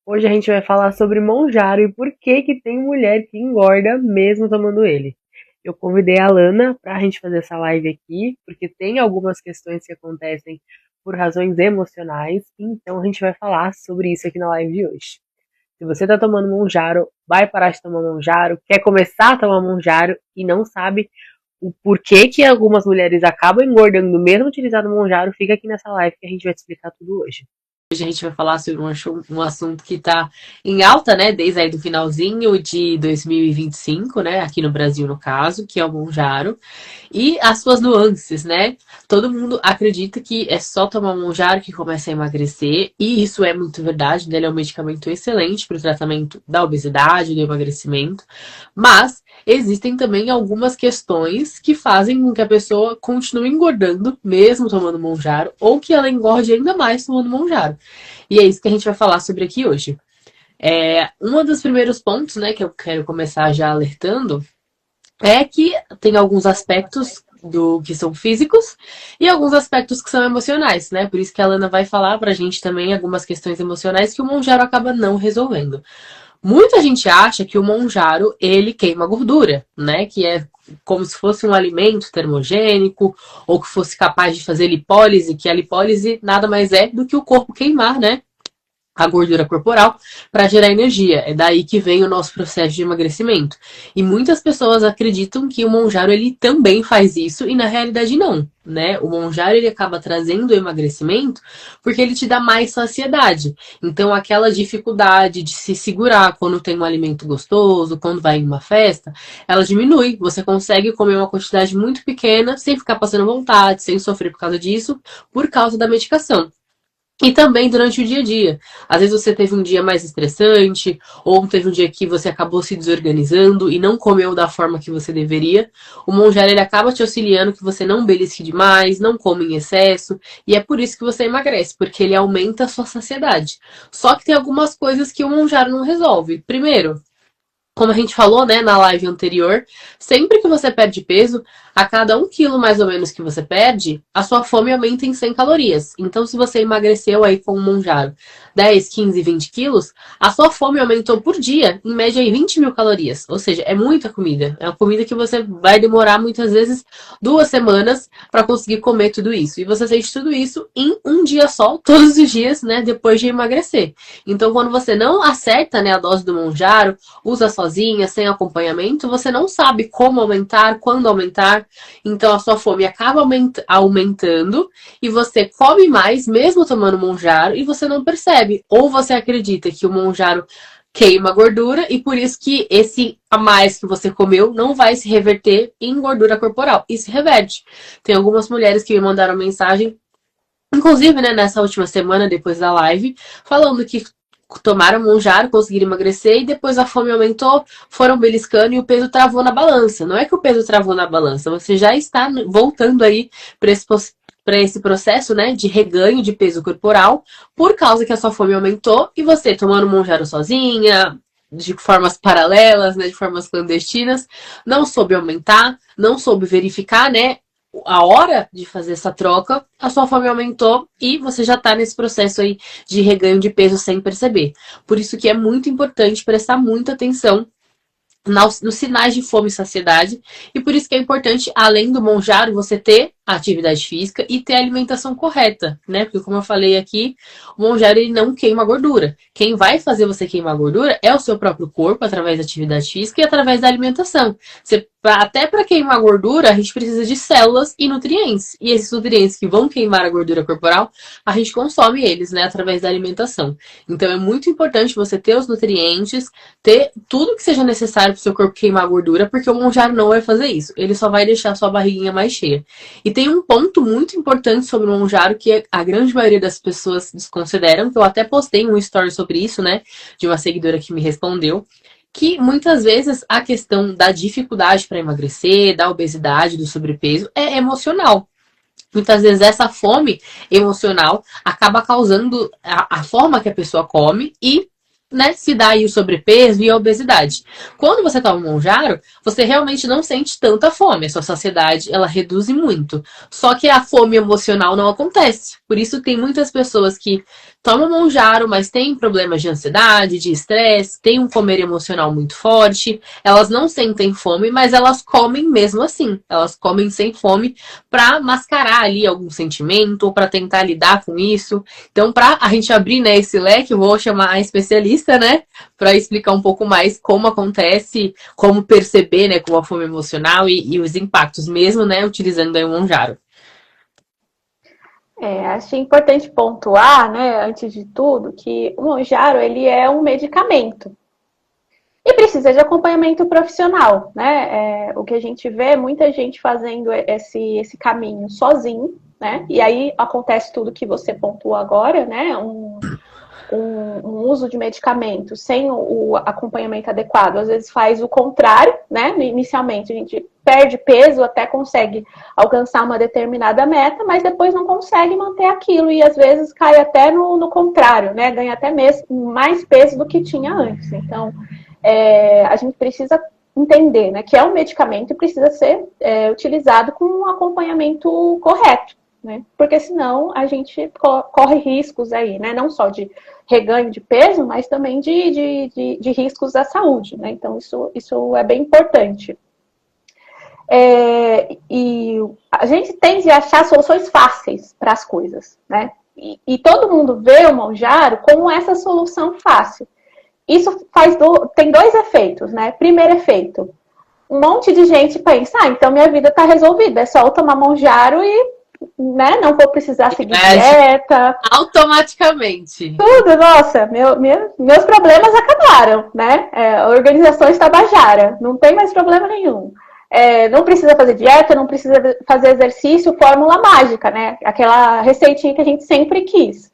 Hoje a gente vai falar sobre Monjaro e por que que tem mulher que engorda mesmo tomando ele. Eu convidei a Lana para a gente fazer essa live aqui, porque tem algumas questões que acontecem por razões emocionais, então a gente vai falar sobre isso aqui na live de hoje. Se você está tomando Monjaro, vai parar de tomar Monjaro, quer começar a tomar Monjaro e não sabe o porquê que algumas mulheres acabam engordando mesmo utilizando Monjaro, fica aqui nessa live que a gente vai te explicar tudo hoje. Hoje a gente vai falar sobre um assunto que está em alta, né, desde aí do finalzinho de 2025, né, aqui no Brasil no caso, que é o Monjaro, e as suas nuances, né? Todo mundo acredita que é só tomar um Monjaro que começa a emagrecer, e isso é muito verdade, né? Ele é um medicamento excelente para o tratamento da obesidade, do emagrecimento, mas existem também algumas questões que fazem com que a pessoa continue engordando, mesmo tomando Monjaro, ou que ela engorde ainda mais tomando Monjaro. E é isso que a gente vai falar sobre aqui hoje. Um dos primeiros pontos, né, que eu quero começar já alertando é que tem alguns aspectos do que são físicos e alguns aspectos que são emocionais, né? Por isso que a Lana vai falar pra gente também algumas questões emocionais que o Monjaro acaba não resolvendo. Muita gente acha que o Monjaro, ele queima gordura, né? Que é como se fosse um alimento termogênico ou que fosse capaz de fazer lipólise, que a lipólise nada mais é do que o corpo queimar, né? A gordura corporal para gerar energia. É daí que vem o nosso processo de emagrecimento. E muitas pessoas acreditam que o Monjaro ele também faz isso e na realidade não, né? O Monjaro ele acaba trazendo o emagrecimento porque ele te dá mais saciedade. Então aquela dificuldade de se segurar quando tem um alimento gostoso, quando vai em uma festa, ela diminui. Você consegue comer uma quantidade muito pequena sem ficar passando vontade, sem sofrer por causa disso, por causa da medicação. E também durante o dia a dia. Às vezes você teve um dia mais estressante, ou teve um dia que você acabou se desorganizando e não comeu da forma que você deveria. O Monjaro ele acaba te auxiliando que você não belisque demais, não come em excesso, e é por isso que você emagrece, porque ele aumenta a sua saciedade. Só que tem algumas coisas que o Monjaro não resolve. Primeiro, como a gente falou, né, na live anterior, sempre que você perde peso, a cada 1 quilo mais ou menos que você perde, a sua fome aumenta em 100 calorias. Então, se você emagreceu aí com um Monjaro 10, 15, 20 quilos, a sua fome aumentou por dia, em média aí 20 mil calorias. Ou seja, é muita comida. É uma comida que você vai demorar muitas vezes 2 semanas para conseguir comer tudo isso. E você sente tudo isso em um dia só, todos os dias, né, depois de emagrecer. Então, quando você não acerta, né, a dose do Monjaro, usa sozinha, sem acompanhamento, você não sabe como aumentar, quando aumentar. Então a sua fome acaba aumentando e você come mais, mesmo tomando Monjaro, e você não percebe. Ou você acredita que o Monjaro queima gordura e por isso que esse a mais que você comeu não vai se reverter em gordura corporal. E se reverte. Tem algumas mulheres que me mandaram mensagem, inclusive, né, nessa última semana, depois da live, falando que tomaram Monjaro, conseguiram emagrecer e depois a fome aumentou, foram beliscando e o peso travou na balança. Não é que o peso travou na balança, você já está voltando aí para esse processo, né, de reganho de peso corporal por causa que a sua fome aumentou e você tomando Monjaro sozinha, de formas paralelas, né, de formas clandestinas, não soube aumentar, não soube verificar, né, a hora de fazer essa troca, a sua fome aumentou e você já está nesse processo aí de reganho de peso sem perceber. Por isso que é muito importante prestar muita atenção nos sinais de fome e saciedade. E por isso que é importante, além do Monjaro, você ter a atividade física e ter a alimentação correta, né? Porque como eu falei aqui, o Monjaro ele não queima gordura. Quem vai fazer você queimar gordura é o seu próprio corpo, através da atividade física e através da alimentação. Até para queimar gordura, a gente precisa de células e nutrientes. E esses nutrientes que vão queimar a gordura corporal, a gente consome eles, né? Através da alimentação. Então é muito importante você ter os nutrientes, ter tudo que seja necessário para o seu corpo queimar gordura, porque o Monjaro não vai fazer isso. Ele só vai deixar a sua barriguinha mais cheia. E tem um ponto muito importante sobre o Monjaro que a grande maioria das pessoas desconsideram, que eu até postei um story sobre isso, né? De uma seguidora que me respondeu, que muitas vezes a questão da dificuldade para emagrecer, da obesidade, do sobrepeso é emocional. Muitas vezes essa fome emocional acaba causando a forma que a pessoa come e, né, se dá aí o sobrepeso e a obesidade. Quando você toma um Monjaro, você realmente não sente tanta fome. A sua saciedade, ela reduz muito. Só que a fome emocional não acontece. Por isso tem muitas pessoas que toma Monjaro, mas tem problemas de ansiedade, de estresse, tem um comer emocional muito forte, elas não sentem fome, mas elas comem mesmo assim. Elas comem sem fome para mascarar ali algum sentimento ou para tentar lidar com isso. Então, para a gente abrir, né, esse leque, eu vou chamar a especialista, né, para explicar um pouco mais como acontece, como perceber, né, com a fome emocional e os impactos mesmo, né, utilizando aí o Monjaro. Acho importante pontuar, né, antes de tudo, que o Monjaro ele é um medicamento e precisa de acompanhamento profissional, né? O que a gente vê, muita gente fazendo esse caminho sozinho, né? E aí acontece tudo que você pontuou agora, né? Um uso de medicamento sem o acompanhamento adequado, às vezes faz o contrário, né? Inicialmente a gente perde peso, até consegue alcançar uma determinada meta, mas depois não consegue manter aquilo e às vezes cai até no contrário, né? Ganha até mesmo mais peso do que tinha antes. Então, a gente precisa entender, né, que é um medicamento e precisa ser utilizado com um acompanhamento correto, né? Porque senão a gente corre riscos aí, né? Não só de reganho de peso, mas também de riscos à saúde, né? Então, isso é bem importante. E a gente tende a achar soluções fáceis para as coisas, né? E todo mundo vê o Monjaro como essa solução fácil. Isso tem dois efeitos, né? Primeiro efeito, um monte de gente pensa, então minha vida está resolvida, é só eu tomar Monjaro e, né, não vou precisar seguir dieta. Automaticamente. Tudo, nossa, meus problemas acabaram, né? Organizações Tabajara, não tem mais problema nenhum. Não precisa fazer dieta, não precisa fazer exercício, fórmula mágica, né? Aquela receitinha que a gente sempre quis.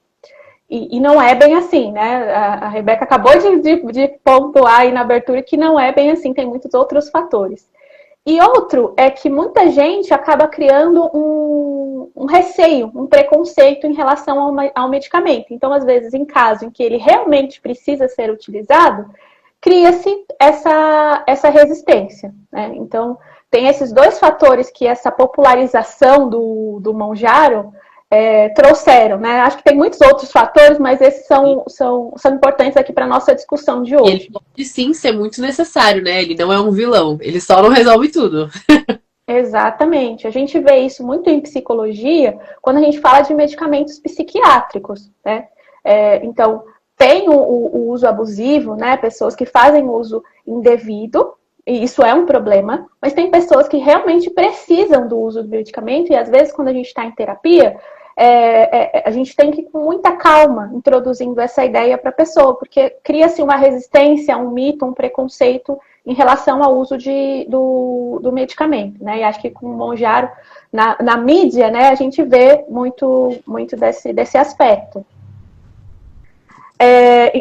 E não é bem assim, né? A Rebeca acabou de pontuar aí na abertura que não é bem assim, tem muitos outros fatores. E outro é que muita gente acaba criando um receio, um preconceito em relação ao medicamento. Então, às vezes, em caso em que ele realmente precisa ser utilizado, cria-se essa resistência, né? Então, tem esses dois fatores que essa popularização do Monjaro trouxeram, né? Acho que tem muitos outros fatores, mas esses são importantes aqui para a nossa discussão de hoje. Ele pode sim ser muito necessário, né? Ele não é um vilão, ele só não resolve tudo. Exatamente. A gente vê isso muito em psicologia quando a gente fala de medicamentos psiquiátricos, né? Então, tem o uso abusivo, né? Pessoas que fazem uso indevido, e isso é um problema, mas tem pessoas que realmente precisam do uso do medicamento, e às vezes, quando a gente está em terapia, a gente tem que ir com muita calma introduzindo essa ideia para a pessoa, porque cria-se uma resistência, um mito, um preconceito em relação ao uso do medicamento, né? E acho que com o Monjaro, na mídia, né, a gente vê muito desse aspecto.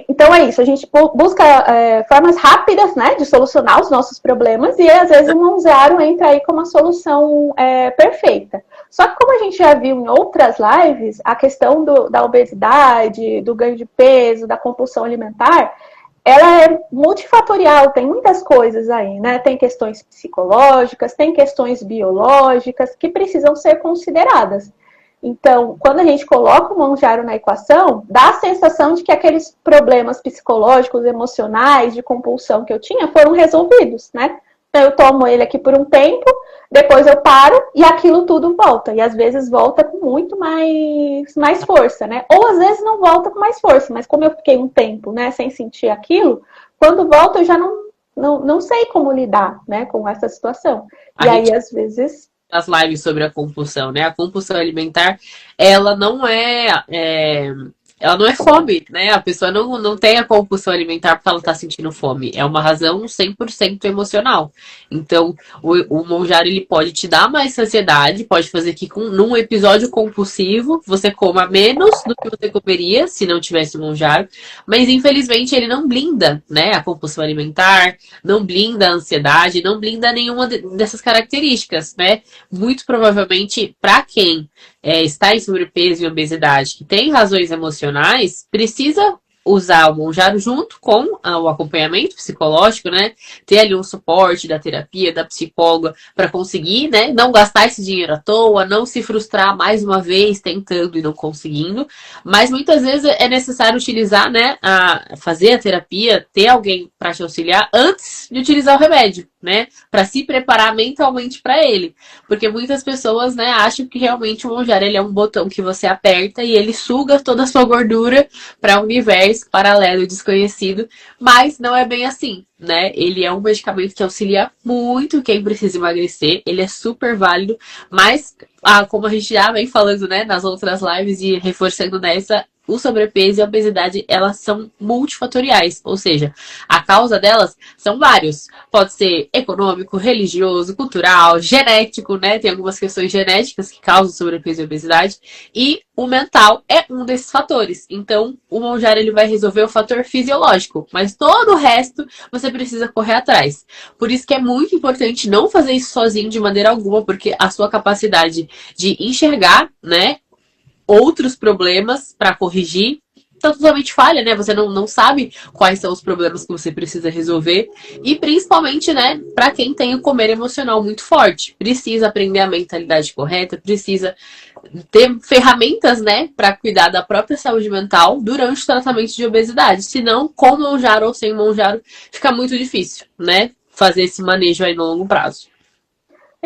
Então é isso, a gente busca formas rápidas, né, de solucionar os nossos problemas e às vezes o Monjaro entra aí como uma solução perfeita. Só que como a gente já viu em outras lives, a questão da obesidade, do ganho de peso, da compulsão alimentar, ela é multifatorial, tem muitas coisas aí, né? Tem questões psicológicas, tem questões biológicas que precisam ser consideradas. Então, quando a gente coloca o Monjaro na equação, dá a sensação de que aqueles problemas psicológicos, emocionais, de compulsão que eu tinha foram resolvidos, né? Então, eu tomo ele aqui por um tempo, depois eu paro e aquilo tudo volta. E às vezes volta com muito mais força, né? Ou às vezes não volta com mais força, mas como eu fiquei um tempo, né, sem sentir aquilo, quando volta eu já não sei como lidar, né, com essa situação. E aí, às vezes... As lives sobre a compulsão, né? A compulsão alimentar, ela não ela não é fome, né? A pessoa não tem a compulsão alimentar porque ela tá sentindo fome. É uma razão 100% emocional. Então, o Monjaro, ele pode te dar mais saciedade, pode fazer que num episódio compulsivo você coma menos do que você comeria se não tivesse o Monjaro. Mas, infelizmente, ele não blinda, né? A compulsão alimentar, não blinda a ansiedade, não blinda nenhuma dessas características, né? Muito provavelmente, para quem está em sobrepeso e obesidade, que tem razões emocionais, precisa usar o Monjaro junto com o acompanhamento psicológico, né? Ter ali um suporte da terapia, da psicóloga, para conseguir, né? Não gastar esse dinheiro à toa, não se frustrar mais uma vez tentando e não conseguindo. Mas muitas vezes é necessário utilizar, né? Fazer a terapia, ter alguém para te auxiliar antes de utilizar o remédio, né? Para se preparar mentalmente para ele. Porque muitas pessoas, né, acham que realmente o Monjaro ele é um botão que você aperta e ele suga toda a sua gordura para um universo paralelo e desconhecido, mas não é bem assim, né? Ele é um medicamento que auxilia muito quem precisa emagrecer, ele é super válido, mas como a gente já vem falando, né, nas outras lives e reforçando nessa, o sobrepeso e a obesidade, elas são multifatoriais, ou seja, a causa delas são vários. Pode ser econômico, religioso, cultural, genético, né? Tem algumas questões genéticas que causam sobrepeso e obesidade. E o mental é um desses fatores. Então, o Monjaro ele vai resolver o fator fisiológico, mas todo o resto você precisa correr atrás. Por isso que é muito importante não fazer isso sozinho de maneira alguma, porque a sua capacidade de enxergar, né, outros problemas para corrigir, tá totalmente falha, né? Você não sabe quais são os problemas que você precisa resolver. E principalmente, né, para quem tem o comer emocional muito forte. Precisa aprender a mentalidade correta, precisa ter ferramentas, né, para cuidar da própria saúde mental durante o tratamento de obesidade. Senão, com Monjaro ou sem Monjaro, fica muito difícil, né, fazer esse manejo aí no longo prazo.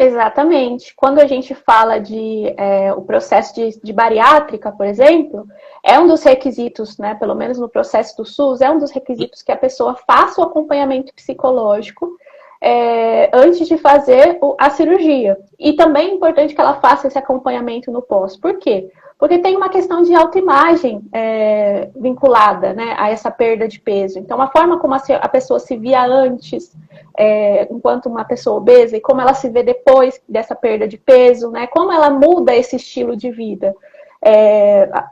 Exatamente. Quando a gente fala de o processo de bariátrica, por exemplo, é um dos requisitos, né, pelo menos no processo do SUS, é um dos requisitos que a pessoa faça o acompanhamento psicológico antes de fazer a cirurgia. E também é importante que ela faça esse acompanhamento no pós. Por quê? Porque tem uma questão de autoimagem vinculada, né, a essa perda de peso. Então, a forma como a pessoa se via antes, enquanto uma pessoa obesa, e como ela se vê depois dessa perda de peso, né, como ela muda esse estilo de vida.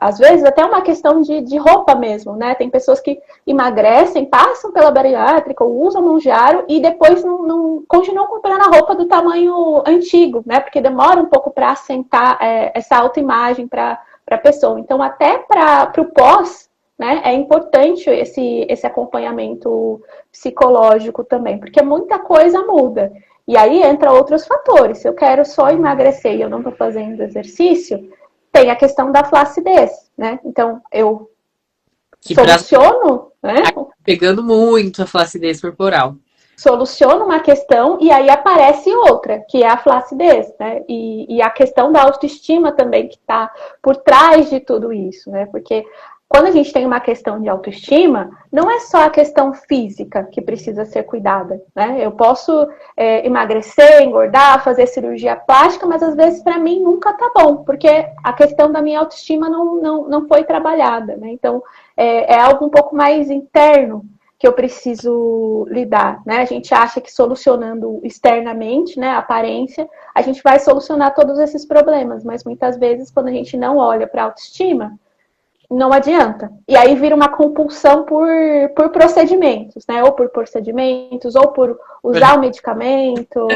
Às vezes até uma questão de roupa mesmo, né? Tem pessoas que emagrecem, passam pela bariátrica, usam Monjaro e depois não continuam comprando a roupa do tamanho antigo, né? Porque demora um pouco para assentar essa autoimagem para a pessoa. Então, até para o pós, né? É importante esse acompanhamento psicológico também, porque muita coisa muda. E aí entra outros fatores. Se eu quero só emagrecer e eu não estou fazendo exercício, tem a questão da flacidez, né? Então, eu soluciono, né? Tá pegando muito a flacidez corporal. Soluciono uma questão e aí aparece outra, que é a flacidez, né? E a questão da autoestima também que está por trás de tudo isso, né? Porque quando a gente tem uma questão de autoestima, não é só a questão física que precisa ser cuidada, né? Eu posso emagrecer, engordar, fazer cirurgia plástica, mas às vezes para mim nunca tá bom, porque a questão da minha autoestima não foi trabalhada, né? Então, é algo um pouco mais interno que eu preciso lidar, né? A gente acha que solucionando externamente, né, a aparência, a gente vai solucionar todos esses problemas, mas muitas vezes quando a gente não olha para a autoestima, não adianta. E aí vira uma compulsão por procedimentos, né? Ou por procedimentos, ou por usar o medicamento.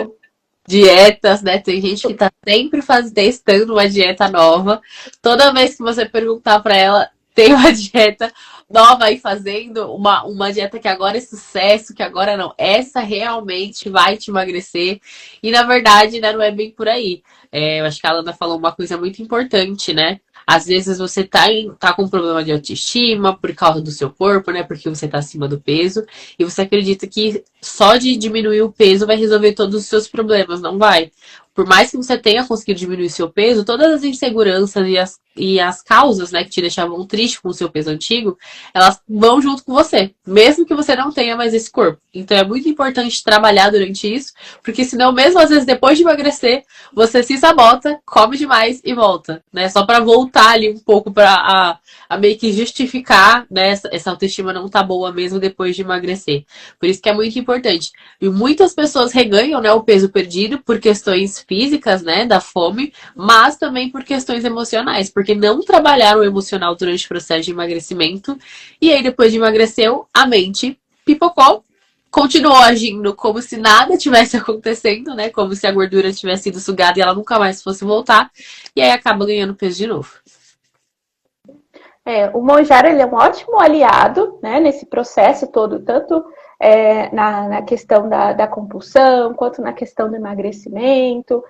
Dietas, né? Tem gente que tá sempre testando uma dieta nova. Toda vez que você perguntar para ela, tem uma dieta nova aí fazendo, uma dieta que agora é sucesso, que agora não. Essa realmente vai te emagrecer. E na verdade, né, não é bem por aí. Eu acho que a Alana falou uma coisa muito importante, né? Às vezes você tá com um problema de autoestima por causa do seu corpo, né? Porque você tá acima do peso. E você acredita que só de diminuir o peso vai resolver todos os seus problemas. Não vai. Por mais que você tenha conseguido diminuir seu peso, todas as inseguranças e as causas, né, que te deixavam triste com o seu peso antigo, elas vão junto com você, mesmo que você não tenha mais esse corpo. Então é muito importante trabalhar durante isso, porque senão, mesmo às vezes depois de emagrecer, você se sabota, come demais e volta, né? Só para voltar ali um pouco para a meio que justificar, né, essa autoestima não tá boa mesmo depois de emagrecer. Por isso que é muito importante. E muitas pessoas reganham, né, o peso perdido por questões físicas, né, da fome, mas também por questões emocionais, porque não trabalharam o emocional durante o processo de emagrecimento, e aí depois de emagreceu, a mente pipocou, continuou agindo como se nada tivesse acontecendo, né, como se a gordura tivesse sido sugada e ela nunca mais fosse voltar, e aí acaba ganhando peso de novo. O Monjaro ele é um ótimo aliado, né, nesse processo todo, tanto na questão da compulsão, quanto na questão do emagrecimento,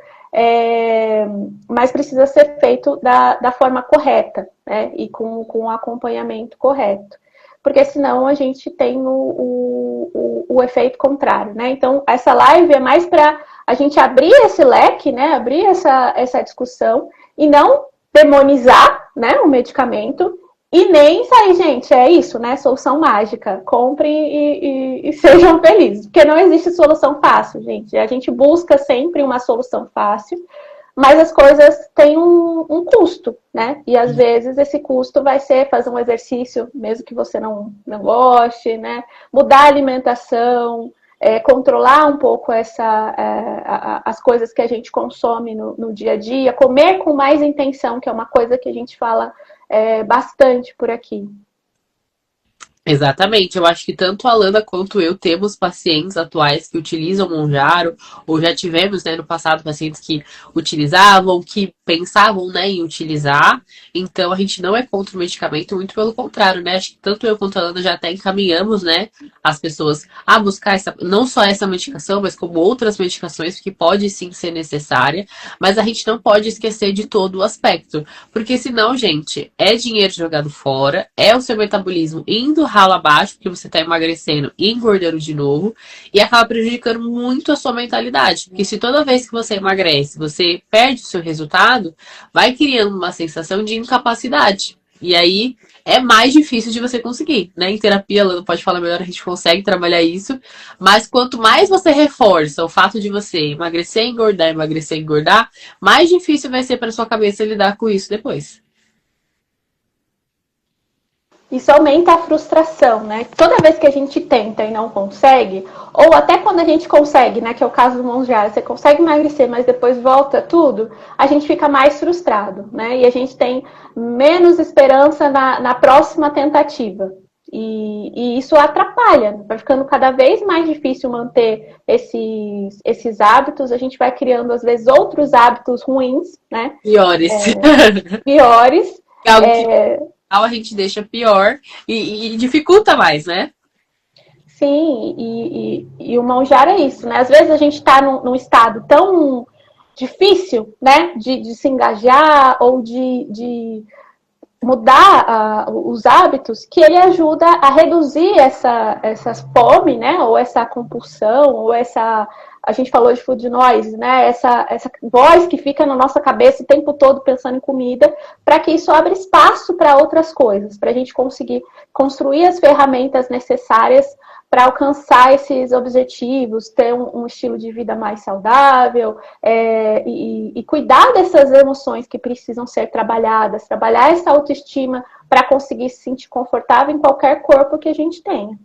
mas precisa ser feito da forma correta, né, e com o acompanhamento correto, porque senão a gente tem o efeito contrário, né? Então, essa live é mais para a gente abrir esse leque, né, abrir essa discussão e não demonizar, né, o medicamento. E nem sair, gente, é isso, né? Solução mágica. Comprem e sejam felizes. Porque não existe solução fácil, gente. A gente busca sempre uma solução fácil, mas as coisas têm um custo, né? E às vezes esse custo vai ser fazer um exercício, mesmo que você não goste, né? Mudar a alimentação, controlar um pouco as coisas que a gente consome no dia a dia, comer com mais intenção, que é uma coisa que a gente fala bastante por aqui. Exatamente, eu acho que tanto a Alana quanto eu temos pacientes atuais que utilizam Monjaro, ou já tivemos, né, no passado pacientes que utilizavam, que pensavam, né, em utilizar, então a gente não é contra o medicamento, muito pelo contrário, né, acho que tanto eu quanto a Alana já até encaminhamos, né, as pessoas a buscar não só essa medicação, mas como outras medicações que pode sim ser necessária, mas a gente não pode esquecer de todo o aspecto, porque senão, gente, é dinheiro jogado fora, é o seu metabolismo indo rala abaixo, porque você tá emagrecendo e engordando de novo, e acaba prejudicando muito a sua mentalidade. Porque se toda vez que você emagrece, você perde o seu resultado, vai criando uma sensação de incapacidade. E aí é mais difícil de você conseguir, né? Em terapia, Lana pode falar melhor, a gente consegue trabalhar isso, mas quanto mais você reforça o fato de você emagrecer e engordar, mais difícil vai ser para sua cabeça lidar com isso depois. Isso aumenta a frustração, né? Toda vez que a gente tenta e não consegue, ou até quando a gente consegue, né? Que é o caso do Monjaro, você consegue emagrecer, mas depois volta tudo, a gente fica mais frustrado, né? E a gente tem menos esperança na próxima tentativa. E isso atrapalha, vai ficando cada vez mais difícil manter esses hábitos, a gente vai criando, às vezes, outros hábitos ruins, né? Piores. Piores. Algo que a gente deixa pior e dificulta mais, né? Sim, e o Monjaro é isso, né? Às vezes a gente está num estado tão difícil, né? De se engajar ou de mudar os hábitos, que ele ajuda a reduzir essa fome, né? Ou essa compulsão, ou essa... A gente falou de food noise, né? Essa voz que fica na nossa cabeça o tempo todo pensando em comida, para que isso abra espaço para outras coisas, para a gente conseguir construir as ferramentas necessárias para alcançar esses objetivos, ter um estilo de vida mais saudável, e cuidar dessas emoções que precisam ser trabalhadas, trabalhar essa autoestima para conseguir se sentir confortável em qualquer corpo que a gente tenha.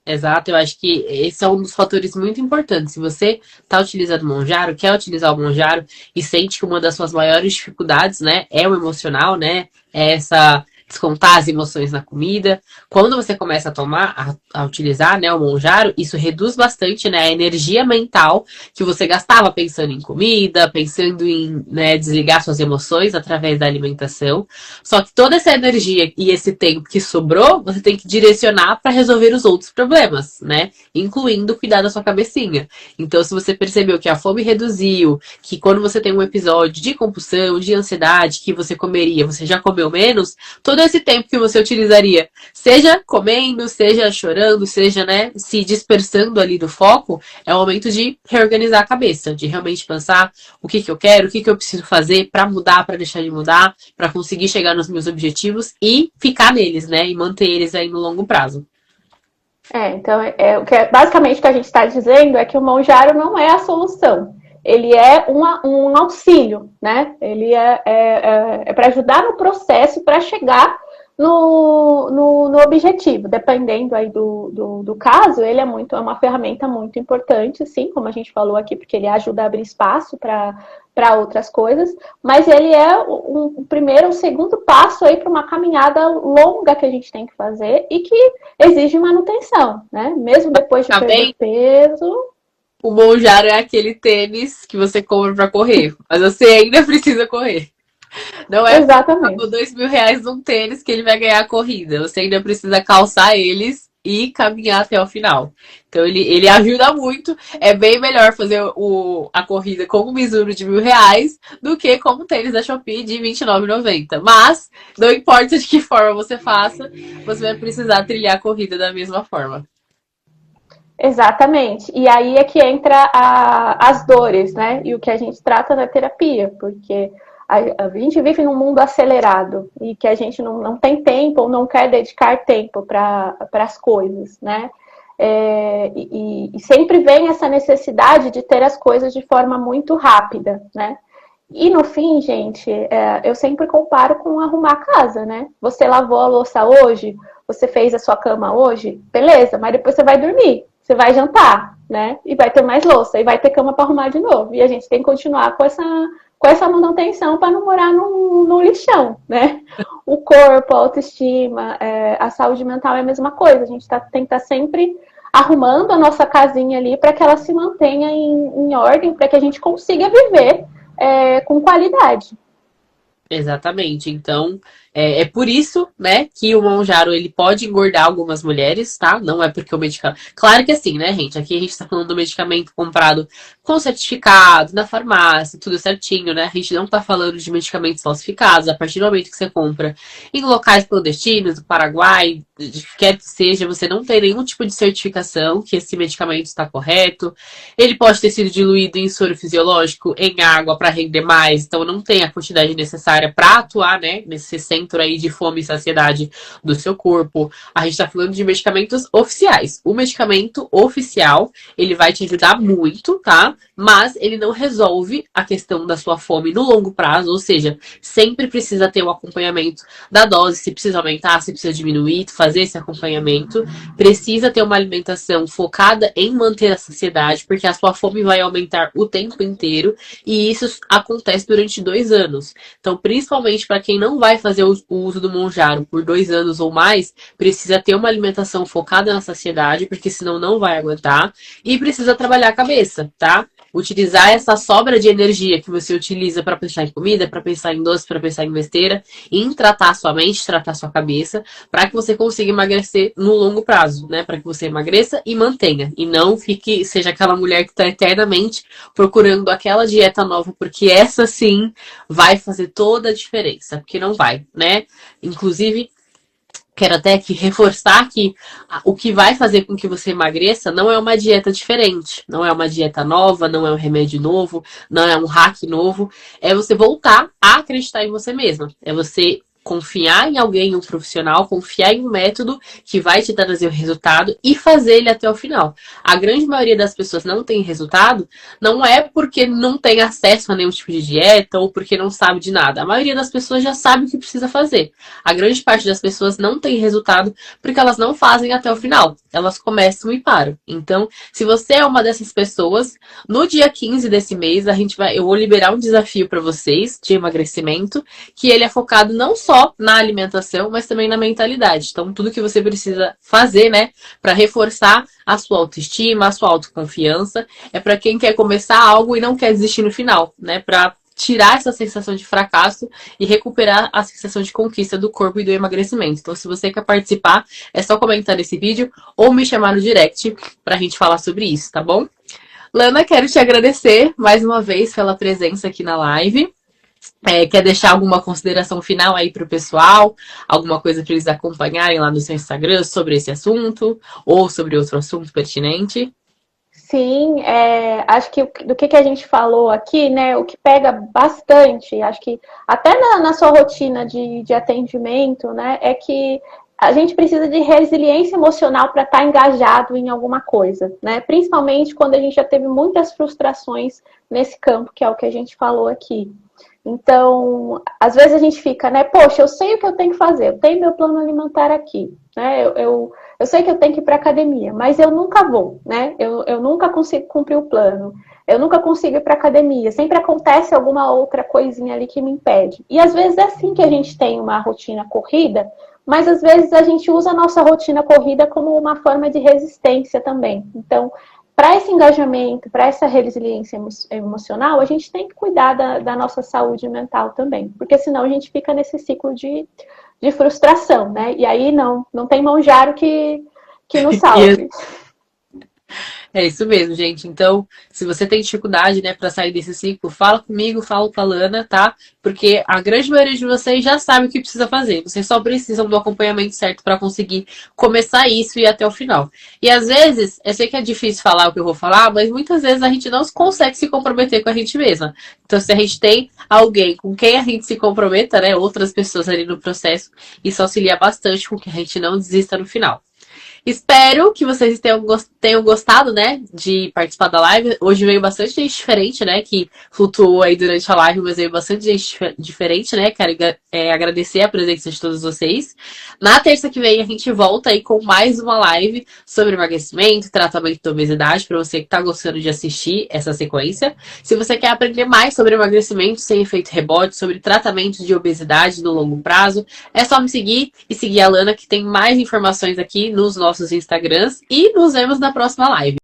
Exato, eu acho que esse é um dos fatores muito importantes. Se você está utilizando o Monjaro, quer utilizar o Monjaro e sente que uma das suas maiores dificuldades, né, é o emocional, né, é essa descontar as emoções na comida. Quando você começa a tomar, a utilizar, né, o Monjaro, isso reduz bastante, né, a energia mental que você gastava pensando em comida, pensando em, né, desligar suas emoções através da alimentação. Só que toda essa energia e esse tempo que sobrou, você tem que direcionar para resolver os outros problemas, né, incluindo cuidar da sua cabecinha. Então, se você percebeu que a fome reduziu, que quando você tem um episódio de compulsão, de ansiedade, que você comeria, você já comeu menos, todo esse tempo que você utilizaria, seja comendo, seja chorando, seja, né, se dispersando ali do foco, é o momento de reorganizar a cabeça, de realmente pensar o que eu quero, o que eu preciso fazer para mudar, para deixar de mudar, para conseguir chegar nos meus objetivos e ficar neles, né, e manter eles aí no longo prazo. Então, basicamente o que a gente está dizendo é que o Monjaro não é a solução. Ele é um auxílio, né? Ele é para ajudar no processo, para chegar no objetivo. Dependendo aí do caso, ele é uma ferramenta muito importante, sim, como a gente falou aqui, porque ele ajuda a abrir espaço para outras coisas, mas ele é o primeiro, o segundo passo aí para uma caminhada longa que a gente tem que fazer e que exige manutenção, né? Mesmo depois de perder peso... O Monjaro é aquele tênis que você compra para correr, mas você ainda precisa correr. Não é porque Exatamente. pagou R$ 2.000 num tênis que ele vai ganhar a corrida. Você ainda precisa calçar eles e caminhar até o final. Então ele ajuda muito. É bem melhor fazer a corrida com o Mizuno de R$ 1.000 do que com o tênis da Shopee de R$ 29,90. Mas não importa de que forma você faça, você vai precisar trilhar a corrida da mesma forma. Exatamente. E aí é que entra as dores, né? E o que a gente trata na terapia, porque a gente vive num mundo acelerado e que a gente não tem tempo ou não quer dedicar tempo para as coisas, né? E sempre vem essa necessidade de ter as coisas de forma muito rápida, né? E no fim, gente, eu sempre comparo com arrumar a casa, né? Você lavou a louça hoje, você fez a sua cama hoje, beleza, mas depois você vai dormir, você vai jantar, né? E vai ter mais louça, e vai ter cama para arrumar de novo. E a gente tem que continuar com essa manutenção para não morar no lixão, né? O corpo, a autoestima, a saúde mental é a mesma coisa. A gente tem que estar sempre arrumando a nossa casinha ali para que ela se mantenha em ordem, para que a gente consiga viver com qualidade. Exatamente. Então, é por isso, né, que o Monjaro ele pode engordar algumas mulheres, tá? Não é porque o medicamento. Claro que assim, né, gente? Aqui a gente tá falando do medicamento comprado com certificado, na farmácia, tudo certinho, né? A gente não tá falando de medicamentos falsificados. A partir do momento que você compra em locais clandestinos, do Paraguai, de quer que seja, você não tem nenhum tipo de certificação que esse medicamento está correto. Ele pode ter sido diluído em soro fisiológico, em água para render mais, então não tem a quantidade necessária para atuar, né, nesse centro aí de fome e saciedade do seu corpo. A gente está falando de medicamentos oficiais. O medicamento oficial, ele vai te ajudar muito, tá? Mas ele não resolve a questão da sua fome no longo prazo, ou seja, sempre precisa ter o acompanhamento da dose, se precisa aumentar, se precisa diminuir, fazer esse acompanhamento. Precisa ter uma alimentação focada em manter a saciedade, porque a sua fome vai aumentar o tempo inteiro e isso acontece durante 2 anos. Então, principalmente para quem não vai fazer o uso do Monjaro por 2 anos ou mais, precisa ter uma alimentação focada na saciedade, porque senão não vai aguentar. E precisa trabalhar a cabeça, tá? Utilizar essa sobra de energia que você utiliza para pensar em comida, para pensar em doce, para pensar em besteira, em tratar sua mente, tratar sua cabeça, para que você consiga emagrecer no longo prazo, né? Para que você emagreça e mantenha. E não seja aquela mulher que está eternamente procurando aquela dieta nova, porque essa sim vai fazer toda a diferença, porque não vai, né? Inclusive, quero até aqui reforçar que o que vai fazer com que você emagreça não é uma dieta diferente, não é uma dieta nova, não é um remédio novo, não é um hack novo. É você voltar a acreditar em você mesma. É você confiar em alguém, um profissional, confiar em um método que vai te trazer o resultado e fazer ele até o final. A grande maioria das pessoas não tem resultado, não é porque não tem acesso a nenhum tipo de dieta ou porque não sabe de nada. A maioria das pessoas já sabe o que precisa fazer. A grande parte das pessoas não tem resultado porque elas não fazem até o final. Elas começam e param. Então, se você é uma dessas pessoas, no dia 15 desse mês, eu vou liberar um desafio para vocês de emagrecimento, que ele é focado não só na alimentação, mas também na mentalidade. Então, tudo que você precisa fazer, né, para reforçar a sua autoestima, a sua autoconfiança, é para quem quer começar algo e não quer desistir no final, né, para tirar essa sensação de fracasso e recuperar a sensação de conquista do corpo e do emagrecimento. Então, se você quer participar, é só comentar nesse vídeo ou me chamar no direct pra gente falar sobre isso, tá bom? Lana, quero te agradecer mais uma vez pela presença aqui na live. Quer deixar alguma consideração final aí pro pessoal? Alguma coisa para eles acompanharem lá no seu Instagram sobre esse assunto ou sobre outro assunto pertinente? Sim, acho que do que a gente falou aqui, né, o que pega bastante, acho que até na sua rotina de atendimento, né, é que a gente precisa de resiliência emocional para estar engajado em alguma coisa, né? Principalmente quando a gente já teve muitas frustrações nesse campo, que é o que a gente falou aqui. Então, às vezes a gente fica, né? Poxa, eu sei o que eu tenho que fazer, eu tenho meu plano alimentar aqui, né? Eu sei que eu tenho que ir para academia, mas eu nunca vou, né? Eu nunca consigo cumprir o plano, eu nunca consigo ir para academia, sempre acontece alguma outra coisinha ali que me impede. E às vezes é assim que a gente tem uma rotina corrida, mas às vezes a gente usa a nossa rotina corrida como uma forma de resistência também. Então, para esse engajamento, para essa resiliência emocional, a gente tem que cuidar da nossa saúde mental também, porque senão a gente fica nesse ciclo de frustração, né? E aí não tem Monjaro que nos salve. É isso mesmo, gente. Então, se você tem dificuldade, né, para sair desse ciclo, fala comigo, fala com a Lana, tá? Porque a grande maioria de vocês já sabe o que precisa fazer. Vocês só precisam do acompanhamento certo para conseguir começar isso e ir até o final. E às vezes, eu sei que é difícil falar o que eu vou falar, mas muitas vezes a gente não consegue se comprometer com a gente mesma. Então, se a gente tem alguém com quem a gente se comprometa, né, outras pessoas ali no processo, isso auxilia bastante com que a gente não desista no final. Espero que vocês tenham gostado, né, de participar da live. Hoje veio bastante gente diferente, né, que flutuou aí durante a live, mas veio bastante gente diferente, né. Quero agradecer a presença de todos vocês. Na terça que vem a gente volta aí com mais uma live sobre emagrecimento, tratamento da obesidade, para você que tá gostando de assistir essa sequência. Se você quer aprender mais sobre emagrecimento sem efeito rebote, sobre tratamento de obesidade no longo prazo, é só me seguir e seguir a Lana, que tem mais informações aqui nos nossos Instagrams, e nos vemos na próxima live.